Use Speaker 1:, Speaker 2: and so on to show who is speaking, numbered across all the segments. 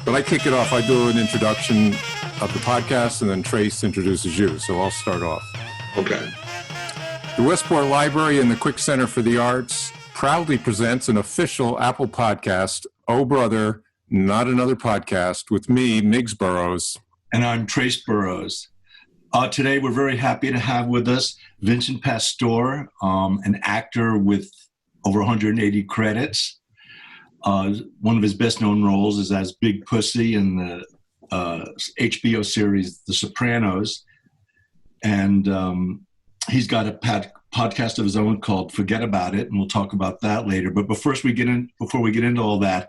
Speaker 1: But I kick it off. I do an introduction of the podcast, and then Trace introduces you. So I'll start off.
Speaker 2: Okay.
Speaker 1: The Westport Library and the Quick Center for the Arts proudly presents an official Apple podcast, Oh Brother, Not Another Podcast, with me, Miggs Burroughs.
Speaker 3: And I'm Trace Burroughs. Today, we're very happy to have with us Vinnie Pastore, an actor with over 180 credits. One of his best-known roles is as Big Pussy in the HBO series The Sopranos. And he's got a podcast of his own called Forget About It, and we'll talk about that later. But before we get into all that,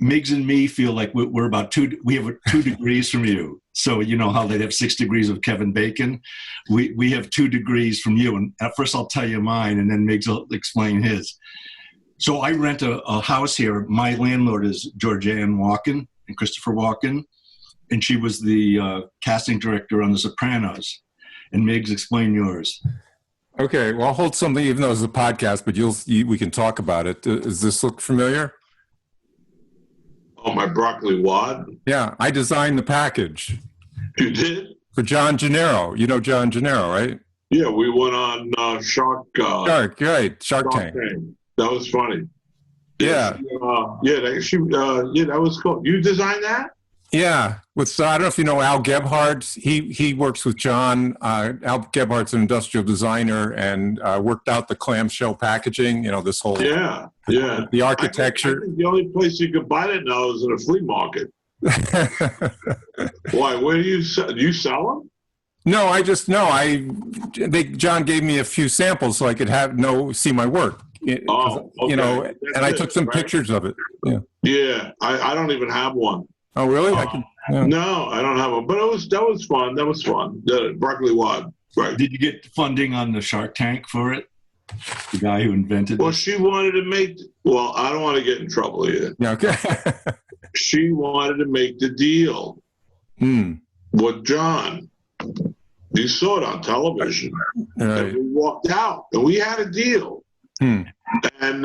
Speaker 3: Miggs and me feel like we have 2 degrees from you. So you know how they have 6 degrees of Kevin Bacon? We have 2 degrees from you. And at first I'll tell you mine, and then Miggs will explain his. So I rent a house here. My landlord is Georgianne Walken and Christopher Walken, and she was the casting director on The Sopranos. And Miggs, explain yours.
Speaker 1: Okay, well, I'll hold something, even though it's a podcast, but we can talk about it. Does this look familiar?
Speaker 2: Oh, my broccoli wad?
Speaker 1: Yeah, I designed the package.
Speaker 2: You did?
Speaker 1: For John Gennaro. You know John Gennaro, right?
Speaker 2: Yeah, we went on Shark
Speaker 1: Tank.
Speaker 2: That was funny.
Speaker 1: Yeah.
Speaker 2: That was cool. You designed that?
Speaker 1: Yeah. I don't know if you know Al Gebhardt. He works with John. Al Gebhardt's an industrial designer and worked out the clamshell packaging, this whole...
Speaker 2: Yeah.
Speaker 1: The architecture.
Speaker 2: I think the only place you could buy it now is in a flea market. Why? Where do you sell them?
Speaker 1: No, John gave me a few samples so I could see my work.
Speaker 2: Okay.
Speaker 1: And I took some pictures of it.
Speaker 2: Yeah. I don't even have one.
Speaker 1: Oh, really?
Speaker 2: No, I don't have one. But that was fun. The broccoli wad. Right.
Speaker 3: Did you get funding on the Shark Tank for it? The guy who invented it?
Speaker 2: Well, she wanted to make... Well, I don't want to get in trouble here.
Speaker 1: Yeah, okay.
Speaker 2: She wanted to make the deal with John. You saw it on television.
Speaker 1: Right.
Speaker 2: And we walked out, and we had a deal. And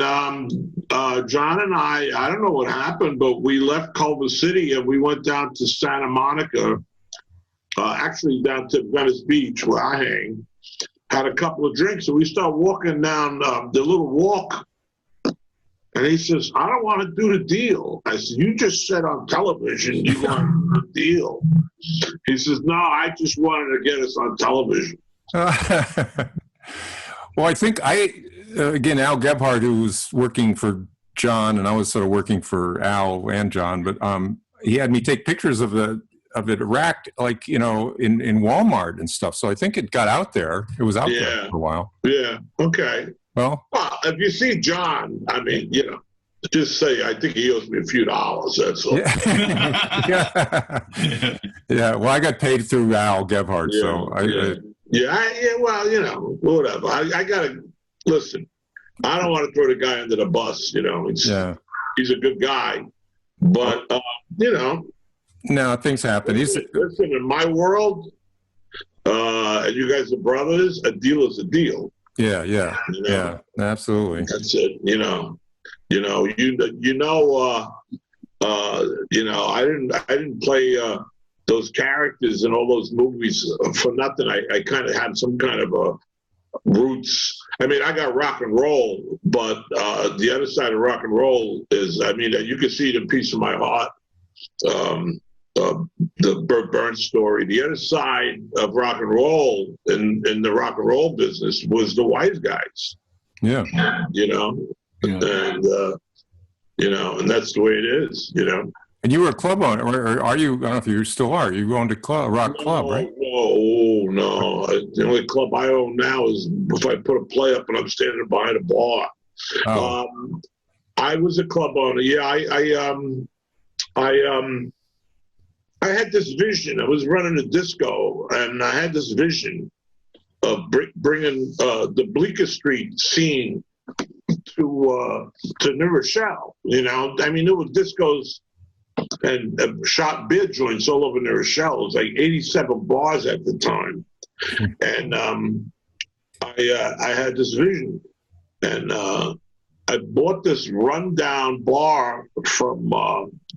Speaker 2: John and I don't know what happened, but we left Culver City, and we went down to Santa Monica, actually down to Venice Beach, where I hang. Had a couple of drinks, and we start walking down the little walk. And he says, I don't want to do the deal. I said, you just said on television you want to do the deal. He says, no, I just wanted to get us on television.
Speaker 1: Well, I think again, Al Gebhardt, who was working for John, and I was sort of working for Al and John, but he had me take pictures of it racked, like, in Walmart and stuff. So I think it got out there. It was out there for a while.
Speaker 2: Yeah. Okay.
Speaker 1: Well,
Speaker 2: if you see John, just say, I think he owes me a few dollars. That's all.
Speaker 1: Yeah. Well, I got paid through Al Gebhardt.
Speaker 2: Whatever. I got to listen. I don't want to throw the guy under the bus. He's a good guy, but
Speaker 1: no, things happen.
Speaker 2: Listen, in my world, and you guys are brothers, a deal is a deal.
Speaker 1: Yeah, absolutely.
Speaker 2: That's it. I didn't play those characters in all those movies for nothing. I kind of had some kind of a roots. I got rock and roll, but the other side of rock and roll is, you can see it in Piece of My Heart. The Burt Burns story. The other side of rock and roll in the rock and roll business was the wise guys.
Speaker 1: Yeah.
Speaker 2: And and that's the way it is.
Speaker 1: And you were a club owner, or are you? I don't know if you still are. You owned a rock club, right?
Speaker 2: No. The only club I own now is if I put a play up and I'm standing behind a bar.
Speaker 1: Oh.
Speaker 2: I was a club owner. Yeah, I had this vision. I was running a disco, and I had this vision of bringing the Bleecker Street scene to New Rochelle. There were discos and shop beer joints all over New Rochelle. It was like 87 bars at the time. And I had this vision. And I bought this rundown bar from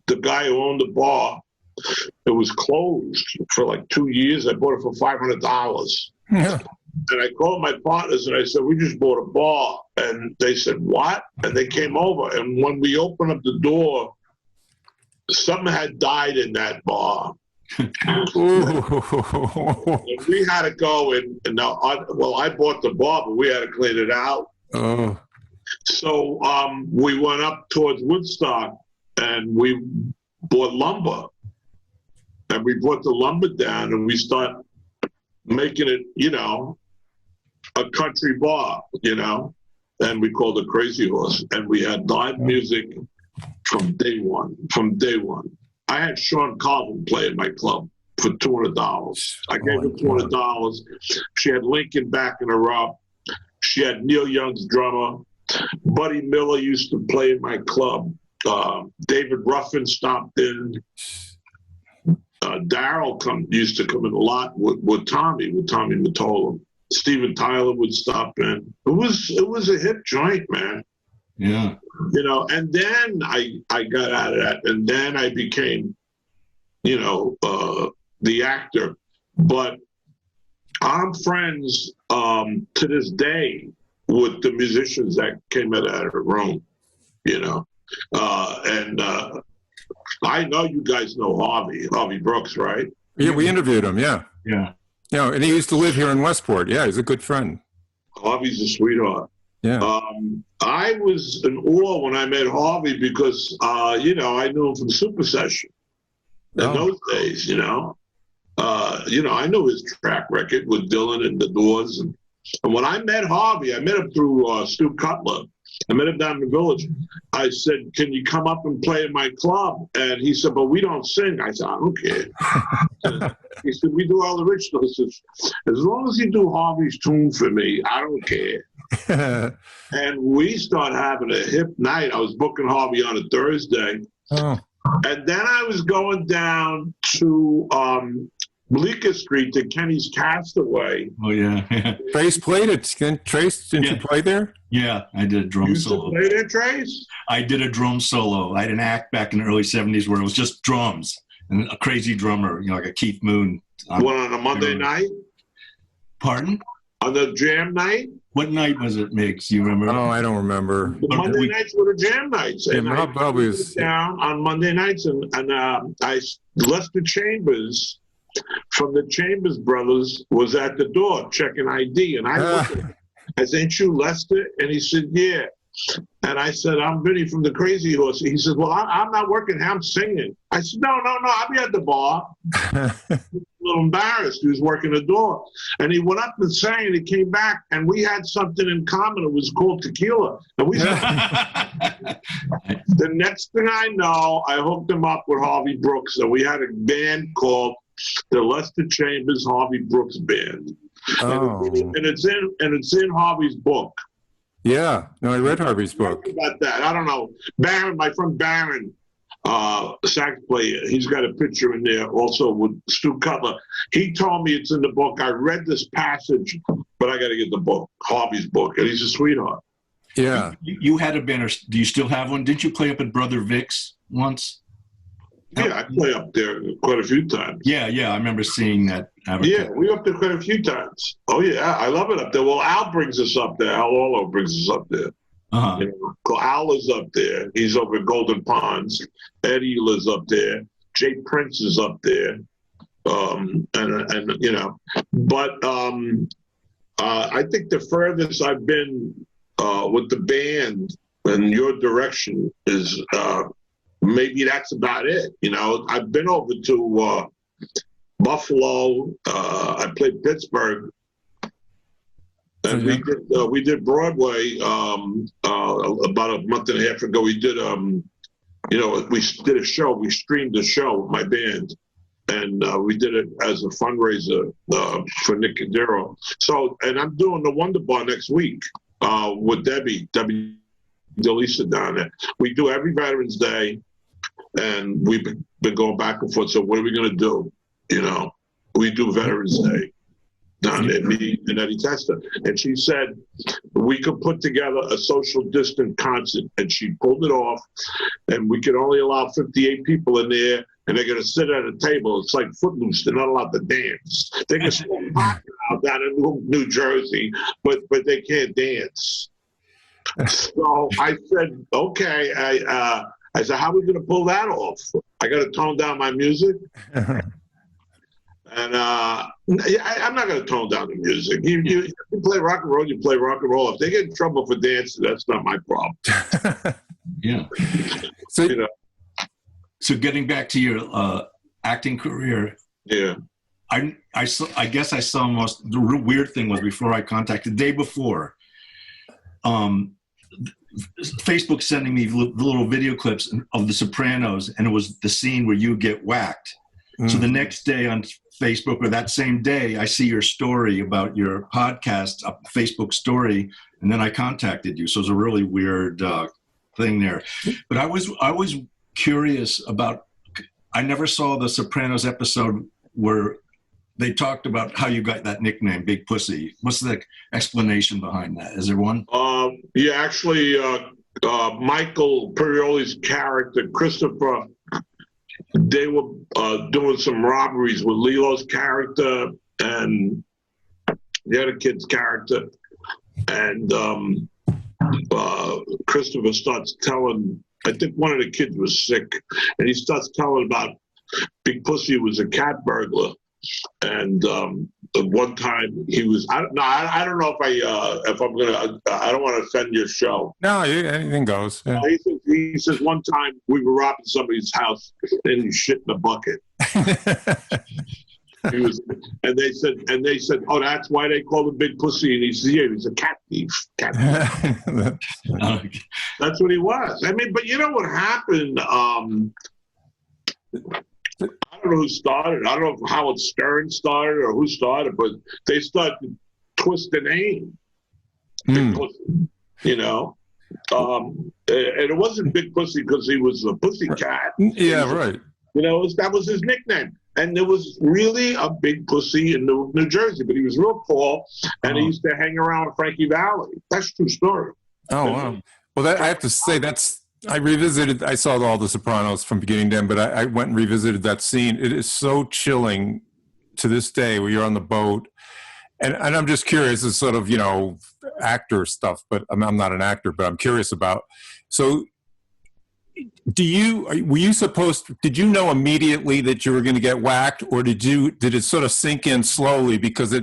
Speaker 2: the guy who owned the bar. It was closed for like 2 years. I bought it for $500.
Speaker 1: Yeah.
Speaker 2: And I called my partners and I said, we just bought a bar. And they said, what? And they came over. And when we opened up the door, something had died in that bar. And we had to go and now, I bought the bar, but we had to clean it out.
Speaker 1: Oh.
Speaker 2: So we went up towards Woodstock and we bought lumber. And we brought the lumber down and we started making it, a country bar, and we called it Crazy Horse. And we had live music from day one. I had Sean Carlin play in my club for $200. I gave her $200. She had Lincoln backing her up. She had Neil Young's drummer. Buddy Miller used to play in my club. David Ruffin stopped in. Daryl used to come in a lot with Tommy Mottola. Steven Tyler would stop in. It was a hip joint, man.
Speaker 3: Yeah.
Speaker 2: And then I got out of that, and then I became, the actor. But I'm friends to this day with the musicians that came out of the room, and I know you guys know Harvey Brooks, right?
Speaker 1: Yeah, we interviewed him. Yeah.
Speaker 3: Yeah.
Speaker 1: Yeah, and he used to live here in Westport. Yeah, he's a good friend.
Speaker 2: Harvey's a sweetheart.
Speaker 1: Yeah.
Speaker 2: I was in awe when I met Harvey because, I knew him from Super Session in those days, I knew his track record with Dylan and the Doors. And when I met Harvey, I met him through Stu Cutler. I met him down in the Village. I said, can you come up and play in my club? And he said, but we don't sing. I said, I don't care. He said, we do all the originals. As long as you do Harvey's tune for me, I don't care. And we started having a hip night. I was booking Harvey on a Thursday.
Speaker 1: Oh.
Speaker 2: And then I was going down to Bleecker Street to Kenny's Castaway.
Speaker 3: Oh, yeah.
Speaker 1: Trace played it. Trace, didn't you play there?
Speaker 3: Yeah, I did a drum solo.
Speaker 2: You used to play there, Trace?
Speaker 3: I did a drum solo. I had an act back in the early 70s where it was just drums and a crazy drummer, like a Keith Moon.
Speaker 2: On a Monday night?
Speaker 3: Pardon?
Speaker 2: On the jam night?
Speaker 3: What night was it, Miggs? You remember?
Speaker 1: Oh, I don't remember.
Speaker 2: The Monday nights were the jam nights.
Speaker 1: Yeah,
Speaker 2: And I
Speaker 1: probably was
Speaker 2: down on Monday nights, and Lester Chambers from the Chambers Brothers was at the door checking ID, and I said, ain't you Lester? And he said, yeah. And I said, I'm Vinnie from the Crazy Horse. He said, well, I'm not working, I'm singing. I said, no, I'll be at the bar. A little embarrassed. He was working the door. And he went up and sang, and he came back, and we had something in common. It was called tequila. And we said, the next thing I know, I hooked him up with Harvey Brooks, and we had a band called the Lester Chambers Harvey Brooks Band.
Speaker 1: Oh.
Speaker 2: And it's in Harvey's book.
Speaker 1: Yeah. No, I read Harvey's book.
Speaker 2: About that, I don't know. Barron, my friend Barron, sax player, he's got a picture in there also with Stu Cutler. He told me it's in the book. I read this passage, but I got to get the book, Harvey's book, and he's a sweetheart.
Speaker 1: Yeah.
Speaker 3: You had a banner. Do you still have one? Didn't you play up at Brother Vic's once?
Speaker 2: Yeah, I play up there quite a few times.
Speaker 3: Yeah, I remember seeing that.
Speaker 2: Yeah, we up there quite a few times. Oh, yeah, I love it up there. Well, Al brings us up there. Al Orlo brings us up there.
Speaker 3: Uh-huh.
Speaker 2: Al is up there. He's over at Golden Ponds. Eddie lives up there. Jay Prince is up there. But I think the furthest I've been with the band in your direction is maybe that's about it. I've been over to Buffalo. I played Pittsburgh, and we did Broadway about a month and a half ago. We did we did a show. We streamed the show with my band, and we did it as a fundraiser for Nick Cadero. So, and I'm doing the Wonder Bar next week with Debbie DeLisa down there. We do every Veterans Day, and we've been going back and forth. So what are we going to do? We do Veterans Day. down there, me and Eddie Testa. And she said, we could put together a social distance concert. And she pulled it off. And we could only allow 58 people in there. And they're going to sit at a table. It's like Footloose. They're not allowed to dance. They can smoke pot out down in New Jersey, but they can't dance. So I said, okay. I said, how are we going to pull that off? I got to tone down my music. And I'm not going to tone down the music. You play rock and roll, you play rock and roll. If they get in trouble for dancing, that's not my problem.
Speaker 3: Yeah.
Speaker 1: So,
Speaker 3: you know. So getting back to your acting career,
Speaker 2: yeah,
Speaker 3: I guess I saw the real weird thing was before I contacted, the day before, Facebook sending me little video clips of The Sopranos, and it was the scene where you get whacked. So the next day on Facebook, or that same day, I see your story about your podcast, a Facebook story, and then I contacted you. So it was a really weird thing there. But I was curious about, I never saw the Sopranos episode where they talked about how you got that nickname, Big Pussy. What's the explanation behind that? Is there one?
Speaker 2: Yeah, actually, Michael Perioli's character, Christopher, they were doing some robberies with Lilo's character and the other kid's character. And Christopher starts telling, I think one of the kids was sick, and he starts telling about Big Pussy was a cat burglar. And one time he was, I don't know if I'm gonna, I don't want to offend your show.
Speaker 1: No, anything goes. Yeah.
Speaker 2: He says one time we were robbing somebody's house and he shit in a bucket. And they said, oh, that's why they call him Big Pussy. And he said, yeah, he's a cat thief. That's what he was. I mean, but you know what happened? I don't know who started. I don't know if Howard Stern started or who started, but they started to twist the name. Big Pussy, you know. And it wasn't Big Pussy because he was a pussy cat.
Speaker 1: Yeah, right.
Speaker 2: You know, that was his nickname. And there was really a big pussy in New Jersey, but he was real tall, and he used to hang around with Frankie Valli. That's a true story.
Speaker 1: Oh, wow. Well, I have to say, I saw all The Sopranos from beginning to end, but I went and revisited that scene. It is so chilling to this day where you're on the boat. And I'm just curious, it's sort of, actor stuff, but I'm not an actor, but I'm curious about. So did you know immediately that you were going to get whacked, or did it sort of sink in slowly? Because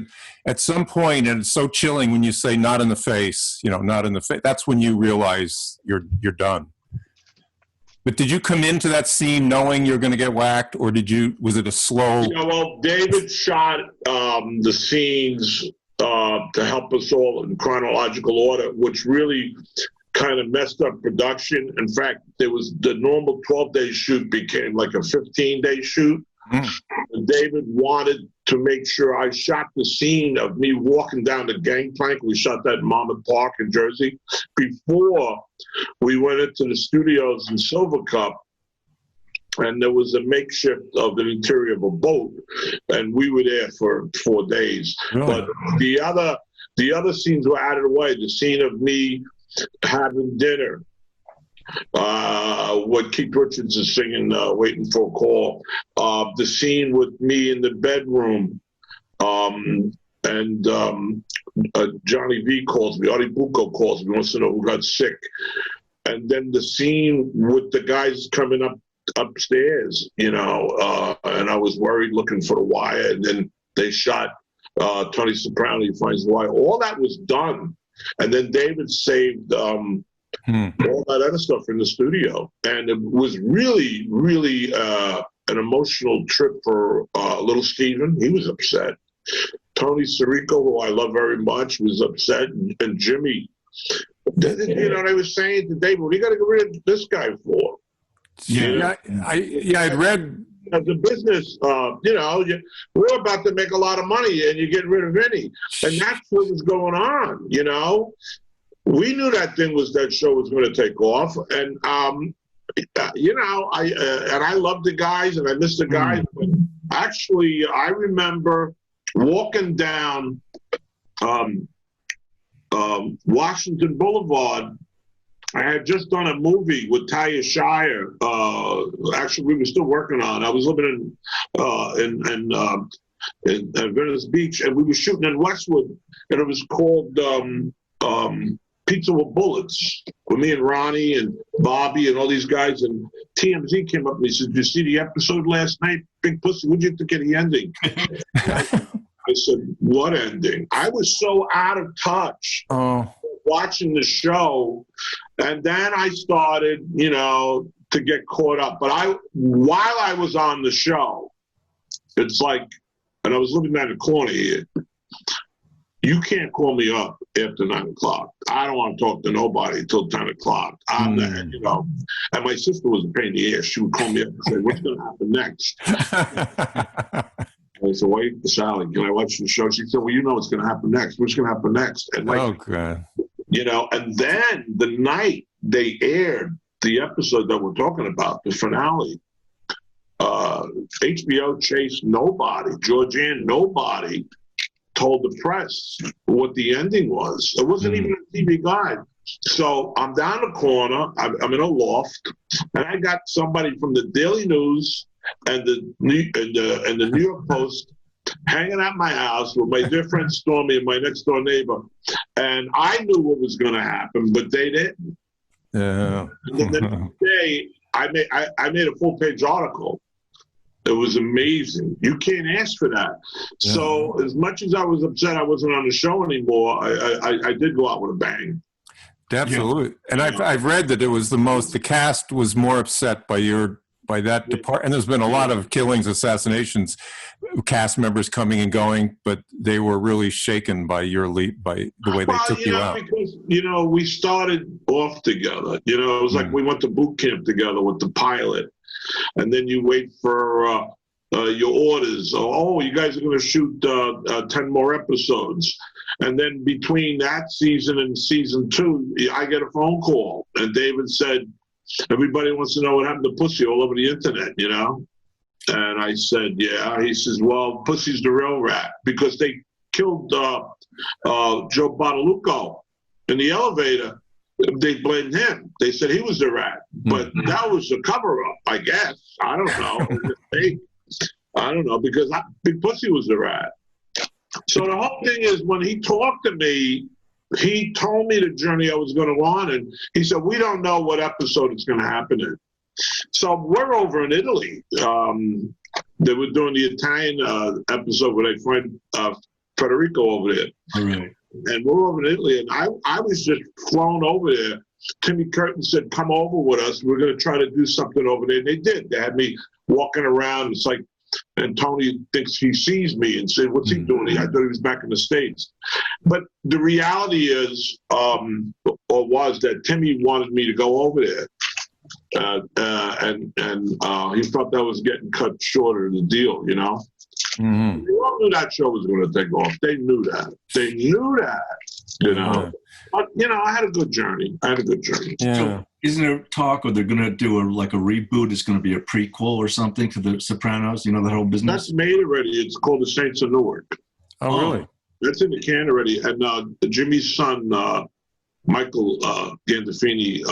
Speaker 1: at some point, and it's so chilling when you say not in the face, not in the face, that's when you realize you're done. But did you come into that scene knowing you're going to get whacked, or was it a slow?
Speaker 2: Well, David shot the scenes to help us all in chronological order, which really kind of messed up production. In fact, there was the normal 12-day shoot became like a 15-day shoot. And David wanted to make sure I shot the scene of me walking down the gangplank. We shot that in Monmouth Park in Jersey before we went into the studios in Silver Cup. And there was a makeshift of the interior of a boat, and we were there for 4 days. Really? But the other scenes were out of the way. The scene of me having dinner, what Keith Richards is singing, Waiting for a Call, the scene with me in the bedroom, and Johnny V calls me, Artie Bucco calls me, wants to know who got sick. And then the scene with the guys coming upstairs, and I was worried looking for the wire, and then they shot Tony Soprano, he finds the wire. All that was done. And then David saved all that other stuff in the studio. And it was really, really an emotional trip for little Steven. He was upset. Tony Sirico, who I love very much, was upset. And Jimmy, I was saying to David, what are you got to get rid of this guy for?
Speaker 1: I'd read.
Speaker 2: As a business, we're about to make a lot of money, and you get rid of Vinnie, and that's what was going on. We knew that show was going to take off, and I love the guys and I miss the guys. But actually, I remember walking down Washington Boulevard. I had just done a movie with Talia Shire. Actually, we were still working on. I was living in Venice Beach, and we were shooting in Westwood, and it was called Pizza with Bullets, with me and Ronnie and Bobby and all these guys. And TMZ came up and he said, "Did you see the episode last night, Big Pussy? What'd you think of the ending?" I said, "What ending?" I was so out of touch watching the show. And then I started, to get caught up. But while I was on the show, it's like, and I was living down the corner here, you can't call me up after 9 o'clock. I don't want to talk to nobody until 10 o'clock. I'm there, And my sister was a pain in the ass. She would call me up and say, "What's going to happen next?" I said, "Wait, Sally, can I watch the show?" She said, "Well, you know what's going to happen next. What's going to happen next?" And
Speaker 1: God.
Speaker 2: And then the night they aired the episode that we're talking about, the finale, HBO chased nobody. Georgianne, nobody told the press what the ending was. It wasn't even a TV guide. So I'm down the corner. I'm in a loft, and I got somebody from the Daily News and the New York Post hanging at my house with my dear friend Stormy and my next door neighbor. And I knew what was going to happen, but they didn't.
Speaker 1: Yeah.
Speaker 2: And then the next day, I made a full-page article. It was amazing. You can't ask for that. Yeah. So as much as I was upset I wasn't on the show anymore, I did go out with a bang.
Speaker 1: Absolutely. And I've read that it was the cast was more upset by that department. And there's been a lot of killings, assassinations, cast members coming and going, but they were really shaken by by the way they took you out.
Speaker 2: Because, we started off together. It was like we went to boot camp together with the pilot. And then you wait for your orders. Oh, you guys are going to shoot 10 more episodes. And then between that season and season 2, I get a phone call. And David said, "Everybody wants to know what happened to Pussy all over the internet, And I said, "Yeah." He says, "Well, Pussy's the real rat because they killed Joe Bonalucco in the elevator. They blamed him. They said he was the rat. But that was a cover-up, I guess. I don't know. I don't know because Big Pussy was the rat." So the whole thing is when he talked to me, he told me the journey I was going to go on, and he said, "We don't know what episode it's going to happen in." So we're over in Italy. They were doing the Italian episode with a friend, Federico, over there.
Speaker 3: All right.
Speaker 2: And we're over in Italy, and I was just flown over there. Timmy Curtin said, "Come over with us. We're going to try to do something over there." And they did. They had me walking around. It's like, and Tony thinks he sees me and said, "What's he doing?" I thought he was back in the States. But the reality is, was that Timmy wanted me to go over there. And he thought that was getting cut short of the deal, Mm-hmm. They all knew that show was going to take off. They knew that. But, I had a good journey.
Speaker 1: Yeah.
Speaker 3: So isn't there talk, or they're going to do a reboot? It's going to be a prequel or something to The Sopranos? That whole business?
Speaker 2: That's made already. It's called The Saints of Newark.
Speaker 1: Oh, really?
Speaker 2: That's in the can already. And Jimmy's son, Michael Gandolfini,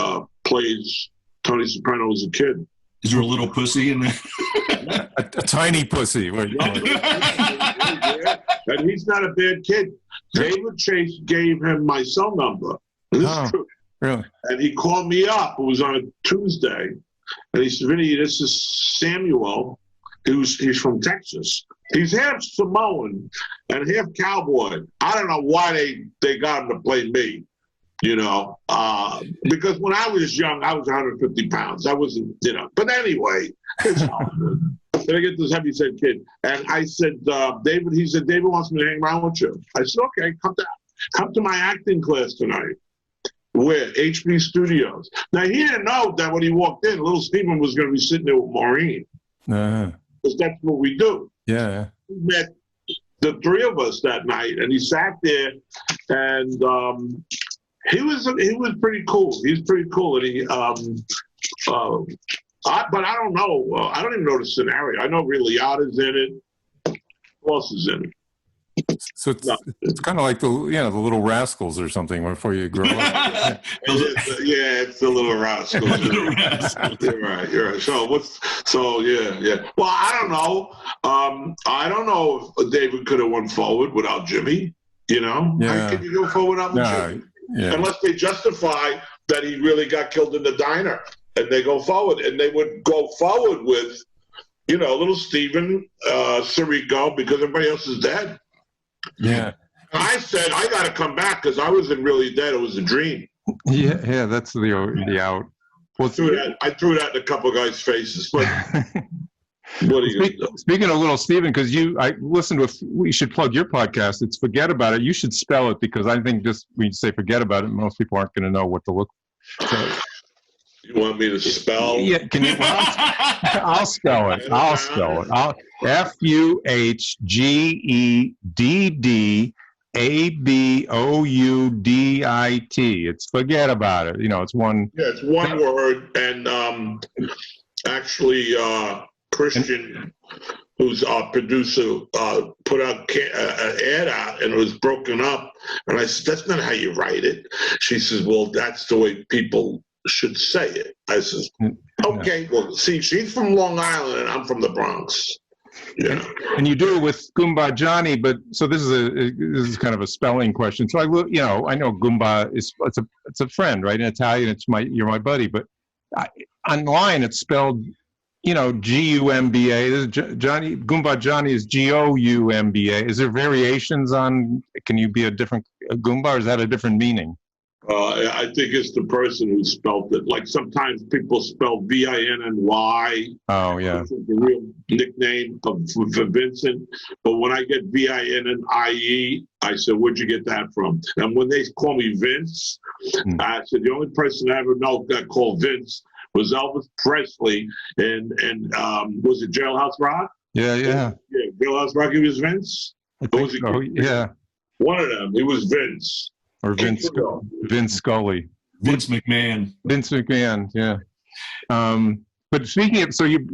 Speaker 2: plays Tony Soprano as a kid.
Speaker 3: Is there a little pussy in there?
Speaker 1: a tiny pussy.
Speaker 2: And he's not a bad kid. David Chase gave him my cell number. This is true.
Speaker 1: Really?
Speaker 2: And he called me up. It was on a Tuesday. And he said, "Vinny, this is Samuel. He's from Texas. He's half Samoan and half cowboy. I don't know why they got him to play me. Because when I was young, I was 150 pounds. I wasn't, But anyway, it's all good. Then I get this heavyset kid. And I said, David, he said, "David wants me to hang around with you." I said, "Okay, come to my acting class tonight." Where? HB Studios. Now, he didn't know that when he walked in, little Stephen was going to be sitting there with Maureen. Because that's what we do.
Speaker 1: Yeah.
Speaker 2: We met the three of us that night, and he sat there, and he was pretty cool. He's pretty cool, and but I don't know. I don't even know the scenario. I know Ray Liotta's in it. Who else is in it?
Speaker 1: So it's
Speaker 2: No.
Speaker 1: it's kind of like the the Little Rascals or something before you grow up.
Speaker 2: It's the Little Rascals.
Speaker 3: Little Rascals.
Speaker 2: You're right. You're right. So yeah. Well, I don't know. I don't know if David could have went forward without Jimmy. You know, how can you go forward without Jimmy?
Speaker 1: Yeah.
Speaker 2: Unless they justify that he really got killed in the diner, and they go forward, and they would go forward with, little Steven Sirico, because everybody else is dead.
Speaker 1: Yeah.
Speaker 2: I said I got to come back because I wasn't really dead; it was a dream.
Speaker 1: Yeah. That's the out. Well,
Speaker 2: I threw that in a couple of guys' faces, but. What are you
Speaker 1: Speaking of Little Steven, because I listened to, we should plug your podcast. It's Forget About It. You should spell it, because I think just when you say forget about it, most people aren't going to know what to look for. So,
Speaker 2: you want me to spell?
Speaker 1: Yeah, can you? I'll spell it. FUGGEDDABOUDIT. It's Forget About It. It's one.
Speaker 2: Yeah, it's one word, and actually. Christian, who's our producer, put out an ad out, and it was broken up. And I said, "That's not how you write it." She says, "Well, that's the way people should say it." I says, "Okay, well, see, she's from Long Island, and I'm from the Bronx." Yeah.
Speaker 1: And you do it with Goomba Johnny, but so this is kind of a spelling question. So I know Goomba is it's a friend, right? In Italian, you're my buddy, but online it's spelled. G-U-M-B-A. Johnny Goomba Johnny is G-O-U-M-B-A. Is there variations on? Can you be a different Goomba, or is that a different meaning?
Speaker 2: I think it's the person who spelled it. Like sometimes people spell V-I-N-N-Y.
Speaker 1: Oh yeah.
Speaker 2: Which is the real nickname for Vincent. But when I get V-I-N-N-I-E, I said, "Where'd you get that from?" And when they call me Vince, I said the only person I ever know got called Vince was Elvis Presley, and was it Jailhouse Rock?
Speaker 1: Yeah.
Speaker 2: Jailhouse Rock. He was Vince.
Speaker 1: I think so. Yeah.
Speaker 2: One of them. He was Vince.
Speaker 1: Or Vince Scully.
Speaker 3: Vince McMahon.
Speaker 1: Vince McMahon. Yeah. But speaking of, so you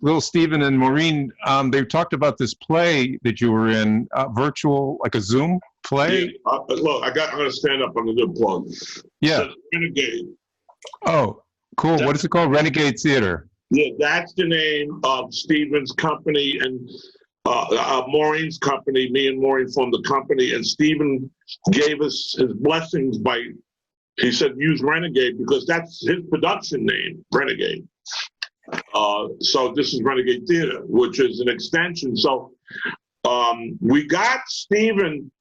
Speaker 1: Little Steven and Maureen, they talked about this play that you were in, virtual, like a Zoom play.
Speaker 2: Yeah. Look, I'm going to stand up on the good plug.
Speaker 1: Yeah.
Speaker 2: Renegade.
Speaker 1: Oh, cool. What is it called? Renegade Theater.
Speaker 2: Yeah, that's the name of Steven's company and Maureen's company. Me and Maureen formed the company, and Steven gave us his blessings he said, use Renegade because that's his production name, Renegade. So this is Renegade Theater, which is an extension. So we got Steven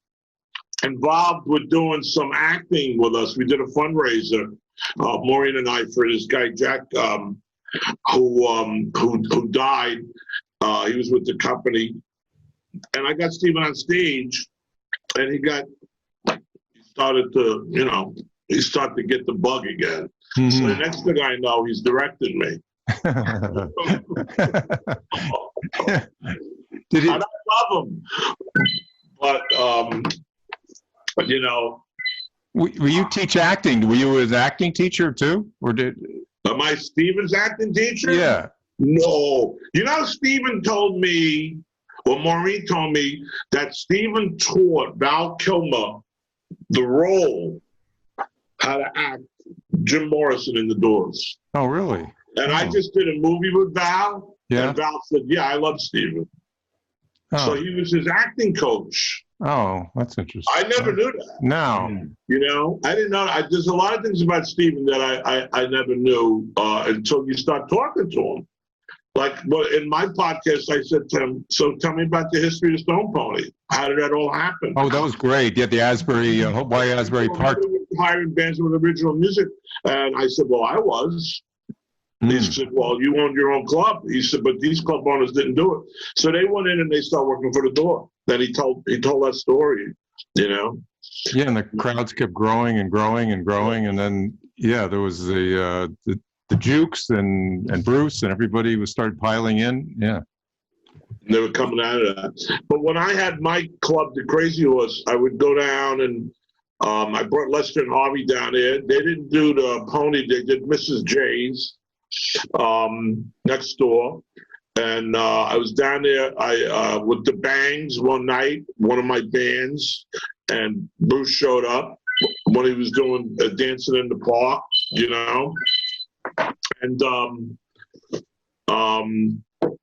Speaker 2: involved with doing some acting with us. We did a fundraiser. Maureen and I, for this guy Jack, who died. He was with the company, and I got Steven on stage, and he started to get the bug again. Mm-hmm. So the next thing I know, he's directing me. I don't love him, but
Speaker 1: Will you teach acting? Were you his acting teacher too, or did?
Speaker 2: Am I Steven's acting teacher?
Speaker 1: Yeah.
Speaker 2: No. Steven told me, Maureen told me that Steven taught Val Kilmer the role, how to act Jim Morrison in The Doors.
Speaker 1: Oh, really?
Speaker 2: And I just did a movie with Val.
Speaker 1: Yeah.
Speaker 2: And Val said, "Yeah, I love Steven." Oh. So he was his acting coach.
Speaker 1: Oh, that's interesting.
Speaker 2: I never knew that.
Speaker 1: No.
Speaker 2: I didn't know. There's a lot of things about Steven that I never knew until you start talking to him. Like, in my podcast, I said to him, "So tell me about the history of Stone Pony. How did that all happen?"
Speaker 1: Oh, that was great. Yeah, the Asbury, why Asbury Park.
Speaker 2: Hiring bands with original music. And I said, "Well, I was." He said, "Well, you owned your own club." He said, "But these club owners didn't do it." So they went in and they started working for the door. Then he told that story, Yeah,
Speaker 1: and the crowds kept growing and growing and growing, and then there was the Jukes and Bruce and everybody started piling in. Yeah,
Speaker 2: they were coming out of that. But when I had my club, the Crazy Horse, I would go down and I brought Lester and Harvey down there. They didn't do the Pony; they did Mrs. J's next door. And I was down there with the Bangs one night, one of my bands, and Bruce showed up when he was doing dancing in the park, and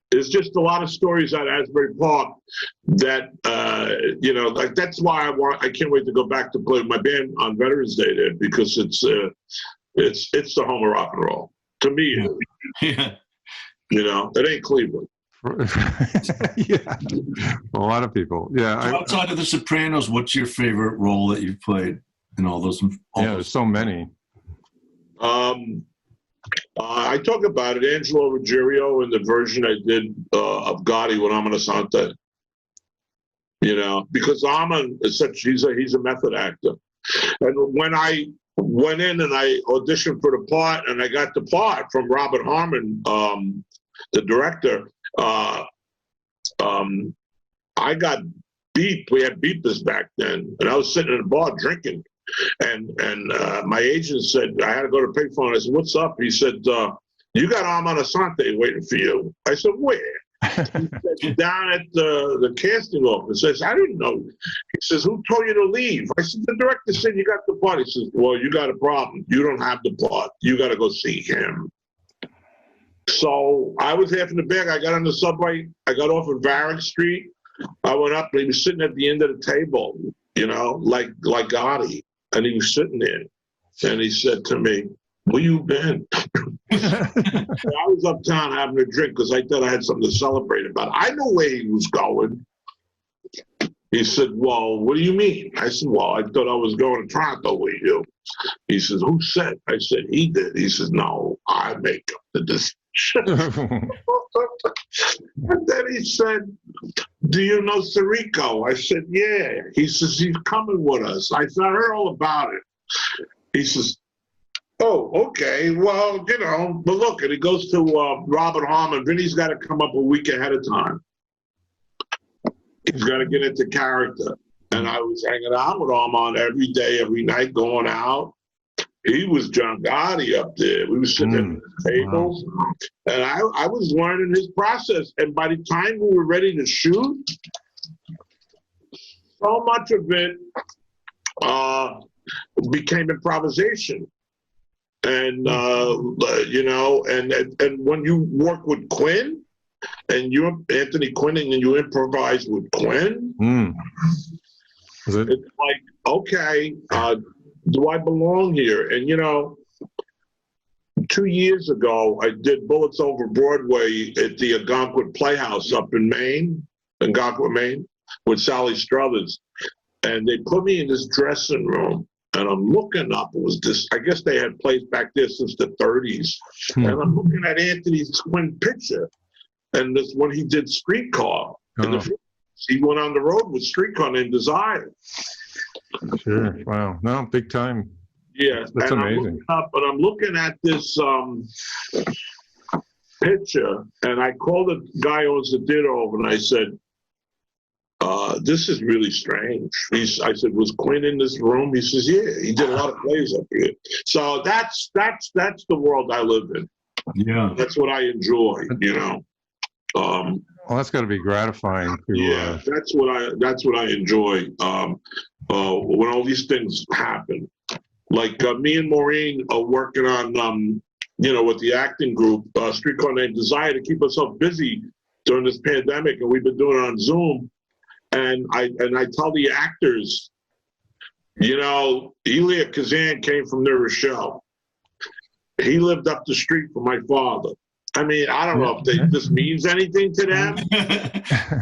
Speaker 2: there's just a lot of stories at Asbury Park that like that's why I can't wait to go back to play with my band on Veterans Day there, because it's the home of rock and roll to me.
Speaker 3: Yeah.
Speaker 2: It ain't Cleveland.
Speaker 1: Yeah, a lot of people. Yeah.
Speaker 3: So outside of The Sopranos, what's your favorite role that you've played in all those?
Speaker 1: There's so many.
Speaker 2: I talk about it. Angelo Ruggiero in the version I did of Gotti with Amon Asante. Because Amon is he's a method actor, and when I went in and I auditioned for the part, and I got the part from Robert Harmon, the director. I got beeped. We had beepers back then, and I was sitting in a bar drinking, and my agent said I had to go to payphone. I said, "What's up?" He said, "You got Amon Asante waiting for you." I said, "Where?" He said, "Down at the casting office." I said, "I didn't know." He says, "Who told you to leave?" I said, "The director said you got the part." He says, "Well, you got a problem. You don't have the part. You got to go see him." So I was half in the bag. I got on the subway. I got off at Varick Street. I went up, and he was sitting at the end of the table, like Gotti. And he was sitting there. And he said to me, "Where you been?" I was uptown having a drink because I thought I had something to celebrate about. I knew where he was going. He said, "Well, what do you mean?" I said, "Well, I thought I was going to Toronto with you." He says, "Who said?" I said, "He did." He says, "No, I make up the decision." And then he said, "Do you know Sirico?" I said, "Yeah." He says, "He's coming with us." I said, "I heard all about it." He says, "Oh, okay. Well, but look," and he goes to Robert Harmon. Vinny's got to come up a week ahead of time. He's got to get into character. And I was hanging out with Armand every day, every night, going out. He was John Gotti up there. We were sitting at the tables. Wow. And I was learning his process. And by the time we were ready to shoot, so much of it became improvisation. And, and when you work with Quinn, and you're Anthony Quinn, and you improvise with Quinn, it's like, okay, do I belong here? And, 2 years ago, I did Bullets Over Broadway at the Algonquin Playhouse up in Maine, Algonquin, Maine, with Sally Struthers. And they put me in this dressing room, and I'm looking up. It was this, I guess they had plays back there since the 30s. And I'm looking at Anthony Quinn picture. And this when he did Streetcar. He went on the road with Streetcar named Desire.
Speaker 1: Sure. Wow. No, big time.
Speaker 2: Yeah.
Speaker 1: That's amazing.
Speaker 2: I'm looking at this picture, and I called the guy who owns the theater over, and I said, "This is really strange." I said, "Was Quinn in this room?" He says, "Yeah, he did a lot of plays up here." So that's the world I live in.
Speaker 3: Yeah.
Speaker 2: That's what I enjoy,
Speaker 1: Well, that's got to be gratifying.
Speaker 2: That's what I enjoy. When all these things happen, like me and Maureen are working on, with the acting group, Streetcar Named Desire, to keep ourselves busy during this pandemic, and we've been doing it on Zoom. And I tell the actors, Elia Kazan came from New Rochelle. He lived up the street from my father. I mean, I don't know if this means anything to them.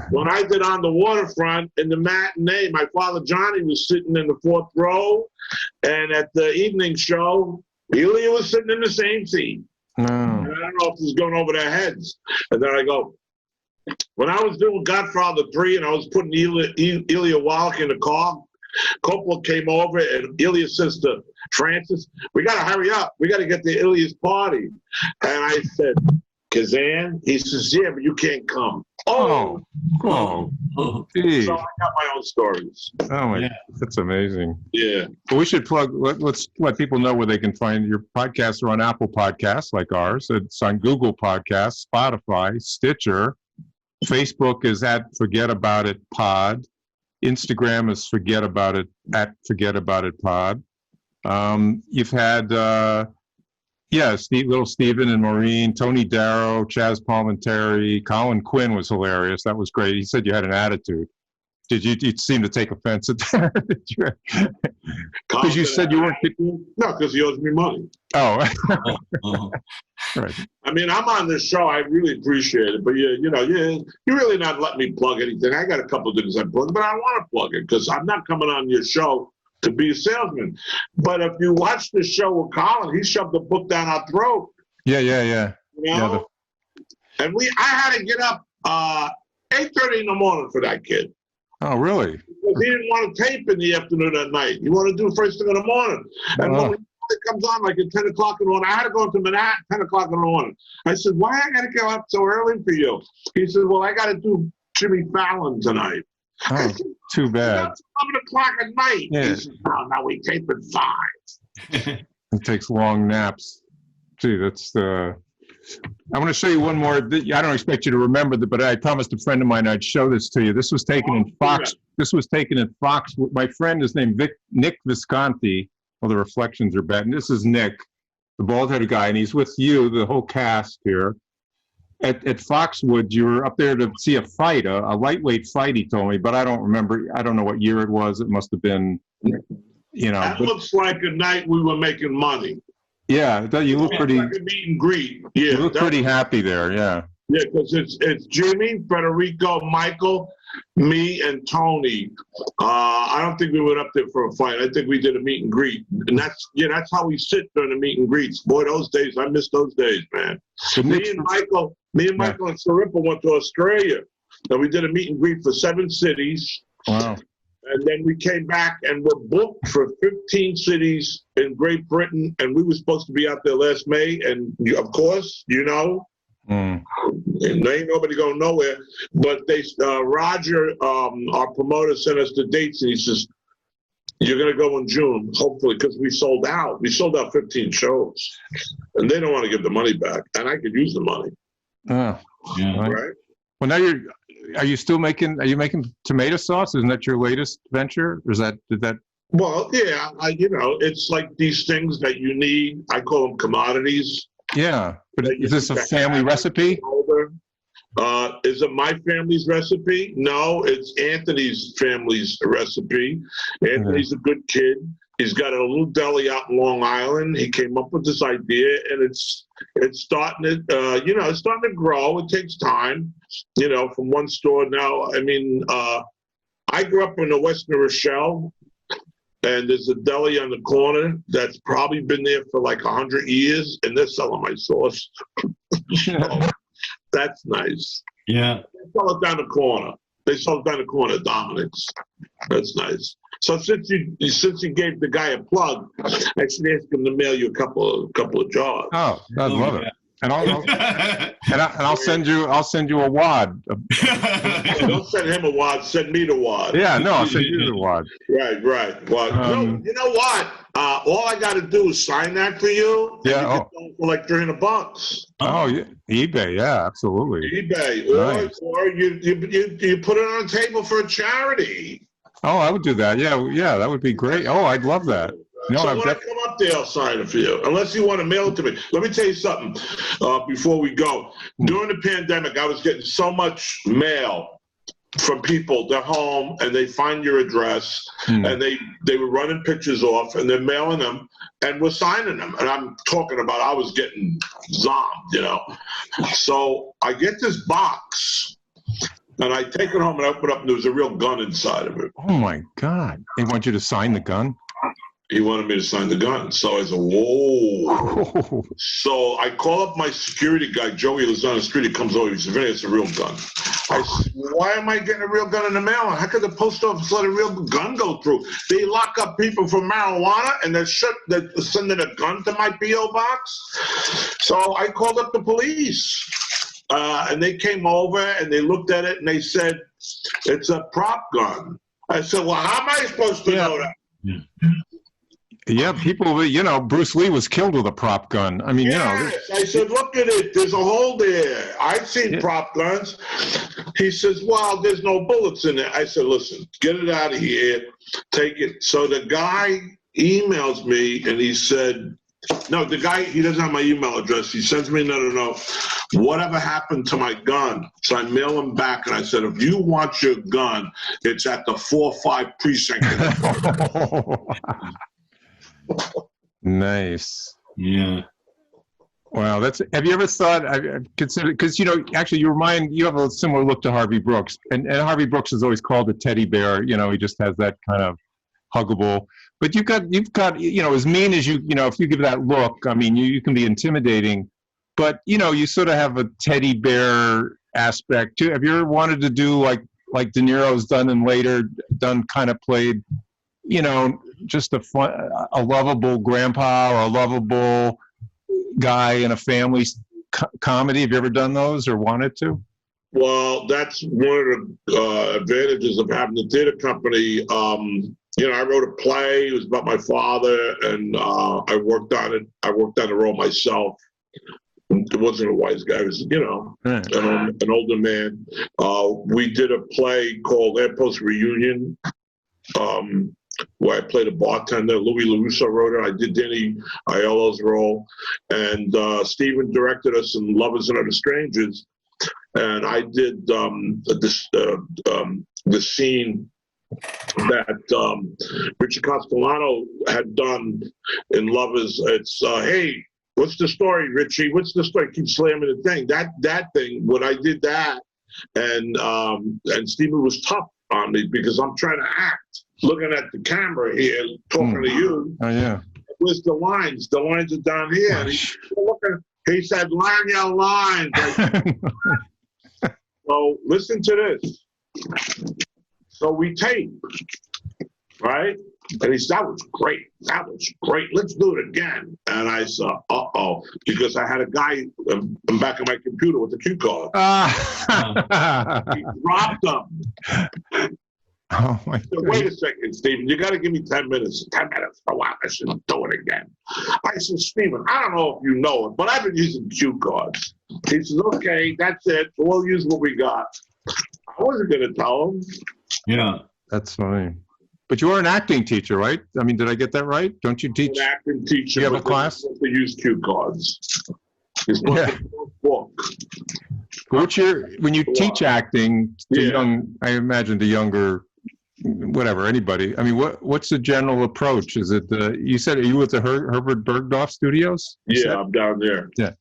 Speaker 2: When I did On the Waterfront in the matinee, my father Johnny was sitting in the 4th row, and at the evening show, Elia was sitting in the same seat. And I don't know if this is going over their heads. And then I go, when I was doing Godfather 3 and I was putting Elia Wallach in the car, Coppola came over and Elia says to Francis, "We got to hurry up. We got to get to Ilia's party." And I said, Kazan? He says, yeah, but you can't come.
Speaker 1: Oh, geez.
Speaker 2: So I got my own stories.
Speaker 1: Oh my, that's amazing.
Speaker 2: Yeah.
Speaker 1: Well, we should plug. Let's let people know where they can find your podcasts. Are on Apple Podcasts like ours. It's on Google Podcasts, Spotify, Stitcher. Facebook is at Forget About It Pod. Instagram is Forget About It at Forget About It Pod. You've had Little Steven and Maureen, Tony Darrow, Chaz Palminteri, Colin Quinn was hilarious. That was great. He said you had an attitude. Did you seem to take offense at that? Because you said you weren't.
Speaker 2: No, because he owes me money.
Speaker 1: Oh.
Speaker 2: Right. I mean, I'm on this show. I really appreciate it. But, you really not letting me plug anything. I got a couple of things I plug, but I want to plug it because I'm not coming on your show to be a salesman. But if you watch the show with Colin, he shoved the book down our throat.
Speaker 1: Yeah.
Speaker 2: You know? And I had to get up 8:30 in the morning for that kid.
Speaker 1: Oh, really?
Speaker 2: Because he didn't want to tape in the afternoon at night. He wanted to do it first thing in the morning. And when it comes on like at 10 o'clock in the morning, I had to go to Manhattan at 10 o'clock in the morning. I said, why I got to go up so early for you? He said, well, I got to do Jimmy Fallon tonight.
Speaker 1: Oh,
Speaker 2: I said,
Speaker 1: too bad.
Speaker 2: It's 11 o'clock at night.
Speaker 1: Yeah.
Speaker 2: He said, no, we tape at 5.
Speaker 1: It takes long naps. Gee, that's the... I want to show you one more. I don't expect you to remember that, but I promised a friend of mine I'd show this to you. This was taken in Fox.
Speaker 2: Yeah.
Speaker 1: This was taken in Fox. My friend is named Nick Visconti. Well, the reflections are bad. And this is Nick, the bald-headed guy, and he's with you, the whole cast here. At Foxwood, you were up there to see a fight, a lightweight fight, he told me, but I don't remember. I don't know what year it was. It must have been,
Speaker 2: That looks like a night we were making money.
Speaker 1: Yeah, you look pretty.
Speaker 2: Like a meet and greet. Yeah,
Speaker 1: you look pretty happy there. Yeah.
Speaker 2: Yeah, because it's Jimmy, Federico, Michael, me, and Tony. I don't think we went up there for a fight. I think we did a meet and greet, and that's how we sit during the meet and greets. Boy, those days, I miss those days, man. Me and Michael and Sarippa went to Australia, and we did a meet and greet for 7 cities.
Speaker 1: Wow.
Speaker 2: And then we came back and were booked for 15 cities in Great Britain, and we were supposed to be out there last May. And of course, and there ain't nobody going nowhere. But Roger, our promoter, sent us the dates, and he says, "You're going to go in June, hopefully," because we sold out. We sold out 15 shows, and they don't want to give the money back, and I could use the money.
Speaker 1: Oh, yeah.
Speaker 2: Right.
Speaker 1: Well, now are you still making tomato sauce? Isn't that your latest venture? Or did that?
Speaker 2: Well, yeah, it's like these things that you need. I call them commodities.
Speaker 1: Yeah, but is this a family recipe?
Speaker 2: Is it my family's recipe? No, it's Anthony's family's recipe. Anthony's a good kid. He's got a little deli out in Long Island. He came up with this idea, and it's starting to, it's starting to grow. It takes time, from one store now. I mean, I grew up in the West New Rochelle, and there's a deli on the corner that's probably been there for like 100 years, and they're selling my sauce. So, that's nice.
Speaker 3: Yeah.
Speaker 2: They sell it down the corner. At Dominic's. That's nice. So since you gave the guy a plug, I should ask him to mail you a couple of jars.
Speaker 1: Oh, I'd love it. And I'll send you a wad.
Speaker 2: Don't send him a wad. Send me the wad.
Speaker 1: Yeah, no, I'll send you the wad.
Speaker 2: Right. Well, you know what? All I got to do is sign that for you.
Speaker 1: Yeah.
Speaker 2: For like $300.
Speaker 1: Oh, yeah. eBay. Yeah, absolutely.
Speaker 2: eBay,
Speaker 1: Nice.
Speaker 2: or you put it on a table for a charity.
Speaker 1: Oh, I would do that. Yeah, that would be great. Oh, I'd love that. No,
Speaker 2: so when I come up there, I'll sign it for you. Unless you want to mail it to me. Let me tell you something before we go. During the pandemic, I was getting so much mail from people. They're home, and they find your address, and they were running pictures off, and they're mailing them, and we're signing them. And I'm talking about I was getting zombed, So I get this box, and I take it home and open it up, and there was a real gun inside of it.
Speaker 1: Oh, my God. They want you to sign the gun?
Speaker 2: He wanted me to sign the gun. So I said, whoa. So I call up my security guy, Joey, who's on the street. He comes over. He said, Vinny, it's a real gun. I said, why am I getting a real gun in the mail? How could the post office let a real gun go through? They lock up people for marijuana, and they're sending a gun to my P.O. box. So I called up the police. And they came over and they looked at it and they said, it's a prop gun. I said, well, how am I supposed to know that?
Speaker 3: Yeah.
Speaker 1: Yeah, people, you know, Bruce Lee was killed with a prop gun. I mean,
Speaker 2: Yes. I said, look at it. There's a hole there. I've seen prop guns. He says, well, there's no bullets in it. I said, listen, get it out of here. Take it. So the guy emails me and he said, no, the guy, he doesn't have my email address. He sends me another note. Whatever happened to my gun? So I mail him back and I said, if you want your gun, it's at the 4-5 precinct.
Speaker 1: Nice.
Speaker 3: Yeah.
Speaker 1: Wow, have you ever thought, I've considered, because, you know, actually you have a similar look to Harvey Brooks, and Harvey Brooks is always called a teddy bear, you know, he just has that kind of huggable, but you've got, you know, as mean as you know, if you give that look, I mean, you can be intimidating, but, you know, you sort of have a teddy bear aspect too. Have you ever wanted to do like De Niro's done and later kind of played, you know, just a lovable grandpa or a lovable guy in a family comedy? Have you ever done those or wanted to?
Speaker 2: Well, that's one of the advantages of having the theater company. You know, I wrote a play. It was about my father, and I worked on it. I worked on the role myself. It wasn't a wise guy. It was, you know, an older man. We did a play called Airpost Reunion, where I played a bartender. Louis LaRusso wrote it. I did Danny Aiello's role. And Steven directed us in Lovers and Other Strangers. And I did the scene that Richard Castellano had done in Lovers. It's, hey, what's the story, Richie? What's the story? Keep slamming the thing. That thing, when I did that, and Steven was tough on me because I'm trying to act, looking at the camera here, talking to you.
Speaker 1: Oh, yeah.
Speaker 2: Where's the lines? The lines are down here. And he said, line your lines. So listen to this. So we tape, right? And he said, that was great. That was great. Let's do it again. And I said, uh-oh, because I had a guy in back of my computer with the cue card. He dropped them.
Speaker 1: Oh my
Speaker 2: So wait a second, Stephen. You got to give me 10 minutes. 10 minutes. Oh, wow, I shouldn't do it again. I said, Stephen, I don't know if you know it, but I've been using cue cards. He says, okay, that's it. We'll use what we got. I wasn't going to tell him.
Speaker 3: Yeah.
Speaker 1: That's funny. But you are an acting teacher, right? I mean, did I get that right? Don't you teach?
Speaker 2: I'm an acting teacher.
Speaker 1: You have a class?
Speaker 2: To use cue cards. You're supposed to book.
Speaker 1: When you teach acting to young, I imagine the younger, whatever, anybody. I mean, what's the general approach? Is it you said, are you with the Herbert Bergdorf Studios?
Speaker 2: Yeah, I'm down there.
Speaker 1: Yeah.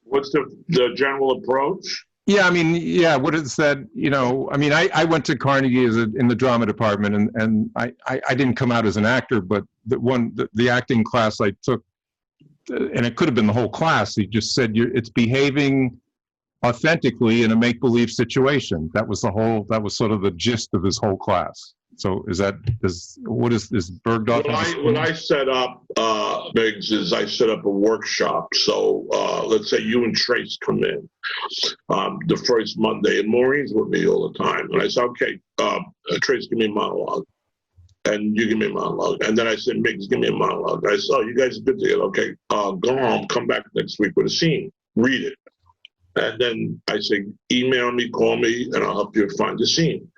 Speaker 2: What's the general approach?
Speaker 1: Yeah, I mean, yeah, what is that, you know, I mean, I went to Carnegie in the drama department, and I didn't come out as an actor, but the acting class I took, and it could have been the whole class, he just said it's behaving authentically in a make-believe situation. That was sort of the gist of his whole class. So what is this Bergdorf?
Speaker 2: When I set up, Miggs, is I set up a workshop. So let's say you and Trace come in the first Monday, and Maureen's with me all the time. And I said, okay, Trace, give me a monologue. And you give me a monologue. And then I said, Miggs, give me a monologue. I said, oh, you guys are good together. Okay, go home, come back next week with a scene. Read it. And then I say, email me, call me, and I'll help you find the scene.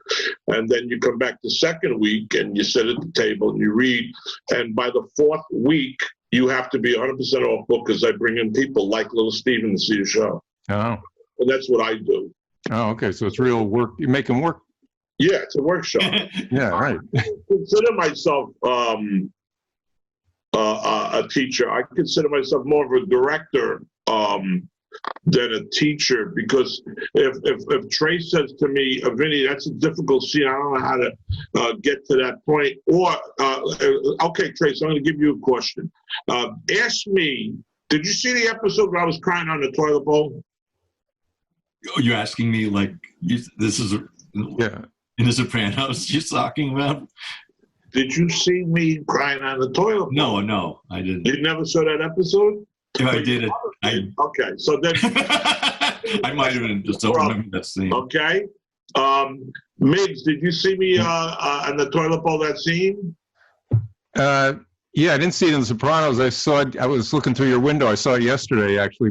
Speaker 2: And then you come back the second week and you sit at the table and you read. And by the fourth week, you have to be 100% off book because I bring in people like Little Steven to see the show.
Speaker 1: Oh.
Speaker 2: And that's what I do.
Speaker 1: Oh, okay. So it's real work. You make them work.
Speaker 2: Yeah, it's a workshop.
Speaker 1: Yeah, right.
Speaker 2: I consider myself a teacher. I consider myself more of a director than a teacher, because if Trace says to me, Vinnie, that's a difficult scene, I don't know how to get to that point, or okay, Trace, I'm going to give you a question. Ask me, did you see the episode where I was crying on the toilet bowl?
Speaker 3: You're asking me like this is in the Sopranos you're talking about?
Speaker 2: Did you see me crying on the toilet bowl?
Speaker 3: No, I didn't.
Speaker 2: You never saw that episode?
Speaker 3: If I did it,
Speaker 2: okay, so then
Speaker 3: I might have just don't remember that scene.
Speaker 2: Okay. Miggs, did you see me on the toilet bowl that scene?
Speaker 1: Yeah, I didn't see it in The Sopranos. I saw it. I was looking through your window. I saw it yesterday, actually.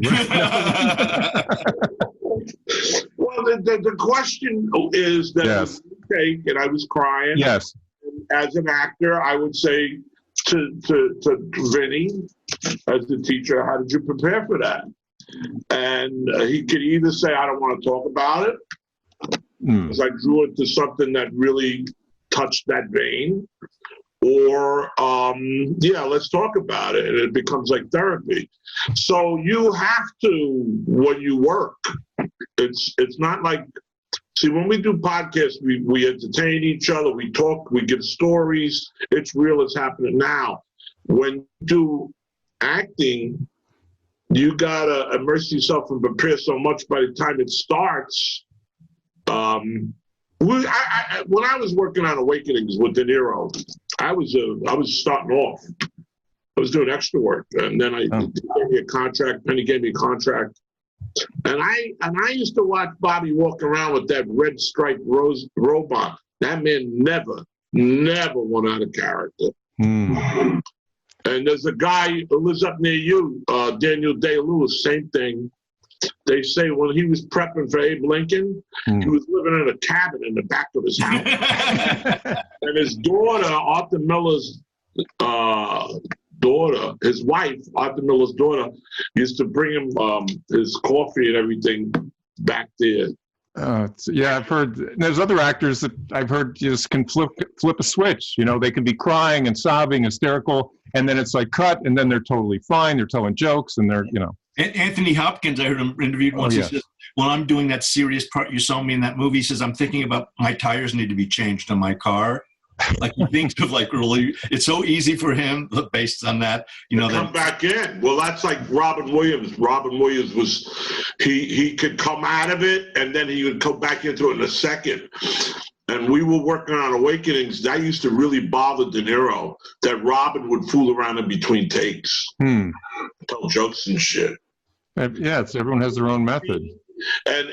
Speaker 2: Well, the question is that
Speaker 1: Yes.
Speaker 2: take, and I was crying.
Speaker 1: Yes.
Speaker 2: As an actor, I would say to Vinnie, as a teacher, how did you prepare for that? And he could either say, I don't want to talk about it, because I drew it to something that really touched that vein, or yeah, let's talk about it, and it becomes like therapy. So you have to, when you work, it's not like, see, when we do podcasts, we entertain each other, we talk, we give stories, it's real, it's happening now. When you do acting, you gotta immerse yourself and prepare so much by the time it starts. When I was working on Awakenings with De Niro, I was starting off. I was doing extra work, and then he gave me a contract. Penny gave me a contract, and I used to watch Bobby walk around with that red striped robot. That man never went out of character. And there's a guy who lives up near you, Daniel Day-Lewis, same thing. They say when he was prepping for Abe Lincoln, he was living in a cabin in the back of his house. And his daughter, Arthur Miller's daughter, his wife, Arthur Miller's daughter, used to bring him his coffee and everything back there.
Speaker 1: Yeah, I've heard there's other actors that I've heard just can flip a switch. You know, they can be crying and sobbing, hysterical, and then it's like cut, and then they're totally fine. They're telling jokes, and they're, you know.
Speaker 3: Anthony Hopkins, I heard him interviewed once. He says, when I'm doing that serious part you saw me in that movie, he says, I'm thinking about my tires need to be changed on my car. Like he thinks of like really, it's so easy for him based on that, you know.
Speaker 2: Come back in. Well, that's like Robin Williams. Robin Williams was, he could come out of it and then he would come back into it in a second. And we were working on Awakenings. That used to really bother De Niro, that Robin would fool around in between takes, tell jokes and shit.
Speaker 1: Yeah, everyone has their own method.
Speaker 2: And